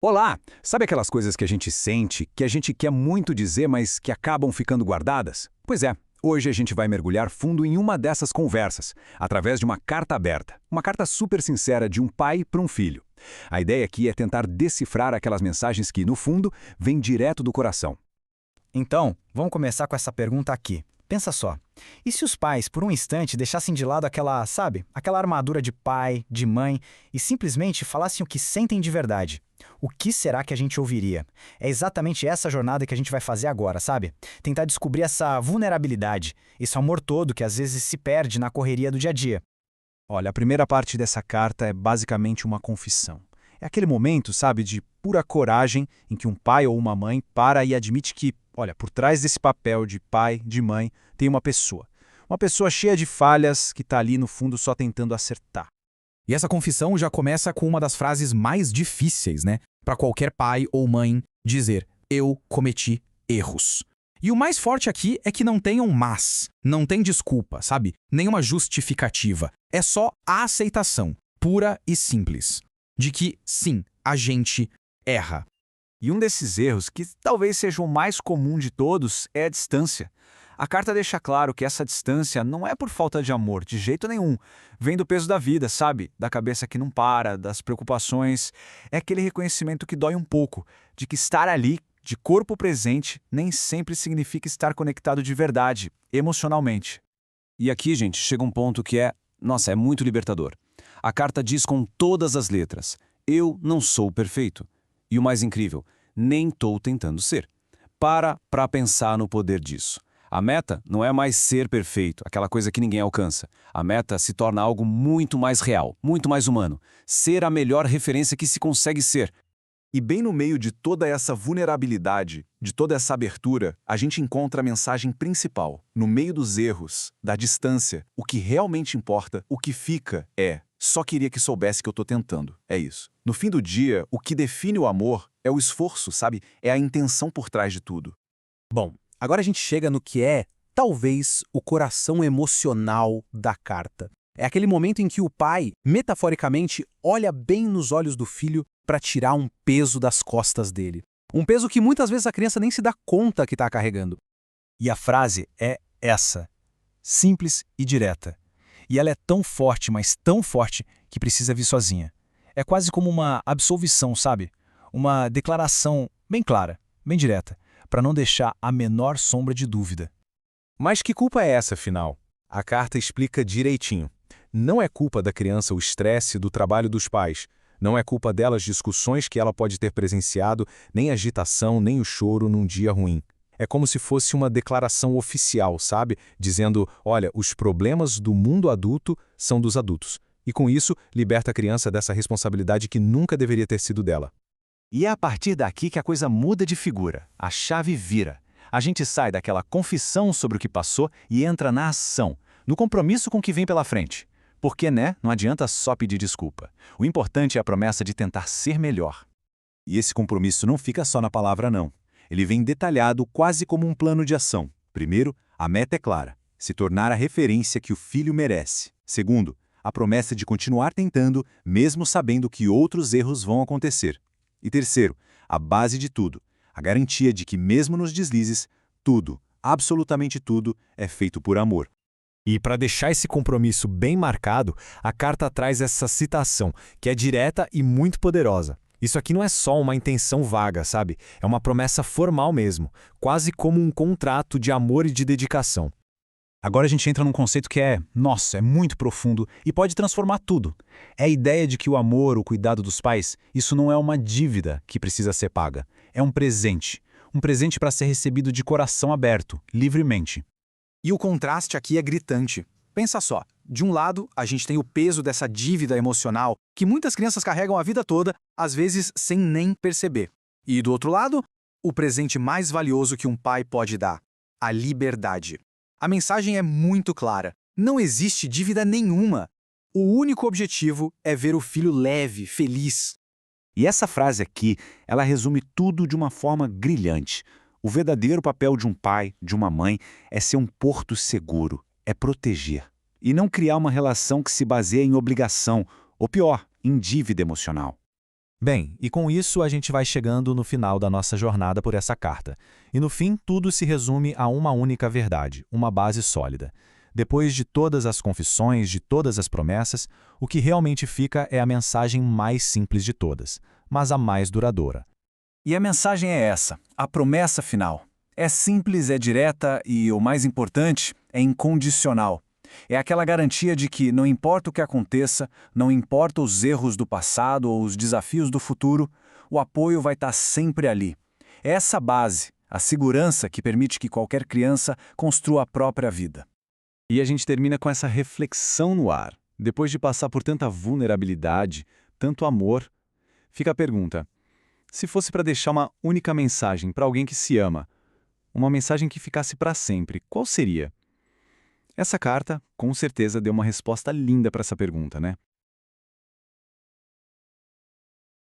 Olá! Sabe aquelas coisas que a gente sente, que a gente quer muito dizer, mas que acabam ficando guardadas? Pois é, hoje a gente vai mergulhar fundo em uma dessas conversas, através de uma carta aberta. Uma carta super sincera de um pai para um filho. A ideia aqui é tentar decifrar aquelas mensagens que, no fundo, vêm direto do coração. Então, vamos começar com essa pergunta aqui. Pensa só, e se os pais, por um instante, deixassem de lado aquela, sabe, aquela armadura de pai, de mãe, e simplesmente falassem o que sentem de verdade? O que será que a gente ouviria? É exatamente essa jornada que a gente vai fazer agora, sabe? Tentar descobrir essa vulnerabilidade, esse amor todo que às vezes se perde na correria do dia a dia. Olha, a primeira parte dessa carta é basicamente uma confissão. É aquele momento, sabe, de pura coragem em que um pai ou uma mãe para e admite que, olha, por trás desse papel de pai, de mãe, tem uma pessoa. Uma pessoa cheia de falhas que está ali no fundo só tentando acertar. E essa confissão já começa com uma das frases mais difíceis, né? Para qualquer pai ou mãe dizer: eu cometi erros. E o mais forte aqui é que não tem um mas, não tem desculpa, sabe? Nenhuma justificativa. É só a aceitação, pura e simples, de que, sim, a gente erra. E um desses erros, que talvez seja o mais comum de todos, é a distância. A carta deixa claro que essa distância não é por falta de amor, de jeito nenhum. Vem do peso da vida, sabe? Da cabeça que não para, das preocupações. É aquele reconhecimento que dói um pouco, de que estar ali, de corpo presente, nem sempre significa estar conectado de verdade, emocionalmente. E aqui, gente, chega um ponto que é muito libertador. A carta diz com todas as letras: eu não sou perfeito. E o mais incrível, nem estou tentando ser. Para pensar no poder disso. A meta não é mais ser perfeito, aquela coisa que ninguém alcança. A meta se torna algo muito mais real, muito mais humano. Ser a melhor referência que se consegue ser. E bem no meio de toda essa vulnerabilidade, de toda essa abertura, a gente encontra a mensagem principal. No meio dos erros, da distância, o que realmente importa, o que fica é: só queria que soubesse que eu tô tentando. É isso. No fim do dia, o que define o amor é o esforço, sabe? É a intenção por trás de tudo. Bom, agora a gente chega no que é, talvez, o coração emocional da carta. É aquele momento em que o pai, metaforicamente, olha bem nos olhos do filho para tirar um peso das costas dele. Um peso que muitas vezes a criança nem se dá conta que está carregando. E a frase é essa, simples e direta. E ela é tão forte, mas tão forte, que precisa vir sozinha. É quase como uma absolvição, sabe? Uma declaração bem clara, bem direta, para não deixar a menor sombra de dúvida. Mas que culpa é essa, afinal? A carta explica direitinho. Não é culpa da criança o estresse do trabalho dos pais. Não é culpa dela as discussões que ela pode ter presenciado, nem a agitação, nem o choro num dia ruim. É como se fosse uma declaração oficial, sabe? Dizendo: olha, os problemas do mundo adulto são dos adultos. E com isso, liberta a criança dessa responsabilidade que nunca deveria ter sido dela. E é a partir daqui que a coisa muda de figura, a chave vira. A gente sai daquela confissão sobre o que passou e entra na ação, no compromisso com o que vem pela frente. Porque, né, não adianta só pedir desculpa. O importante é a promessa de tentar ser melhor. E esse compromisso não fica só na palavra, não. Ele vem detalhado quase como um plano de ação. Primeiro, a meta é clara: se tornar a referência que o filho merece. Segundo, a promessa de continuar tentando, mesmo sabendo que outros erros vão acontecer. E terceiro, a base de tudo: a garantia de que mesmo nos deslizes, tudo, absolutamente tudo, é feito por amor. E para deixar esse compromisso bem marcado, a carta traz essa citação, que é direta e muito poderosa. Isso aqui não é só uma intenção vaga, sabe? É uma promessa formal mesmo, quase como um contrato de amor e de dedicação. Agora a gente entra num conceito que é muito profundo e pode transformar tudo. É a ideia de que o amor, o cuidado dos pais, isso não é uma dívida que precisa ser paga. É um presente. Um presente para ser recebido de coração aberto, livremente. E o contraste aqui é gritante. Pensa só, de um lado, a gente tem o peso dessa dívida emocional que muitas crianças carregam a vida toda, às vezes sem nem perceber. E do outro lado, o presente mais valioso que um pai pode dar: a liberdade. A mensagem é muito clara. Não existe dívida nenhuma. O único objetivo é ver o filho leve, feliz. E essa frase aqui, ela resume tudo de uma forma brilhante. O verdadeiro papel de um pai, de uma mãe, é ser um porto seguro, é proteger. E não criar uma relação que se baseia em obrigação, ou pior, em dívida emocional. Bem, e com isso a gente vai chegando no final da nossa jornada por essa carta. E no fim, tudo se resume a uma única verdade, uma base sólida. Depois de todas as confissões, de todas as promessas, o que realmente fica é a mensagem mais simples de todas, mas a mais duradoura. E a mensagem é essa, a promessa final. É simples, é direta e, o mais importante, é incondicional. É aquela garantia de que, não importa o que aconteça, não importa os erros do passado ou os desafios do futuro, o apoio vai estar sempre ali. É essa base, a segurança que permite que qualquer criança construa a própria vida. E a gente termina com essa reflexão no ar. Depois de passar por tanta vulnerabilidade, tanto amor, fica a pergunta: se fosse para deixar uma única mensagem para alguém que se ama, uma mensagem que ficasse para sempre, qual seria? Essa carta, com certeza, deu uma resposta linda para essa pergunta, né?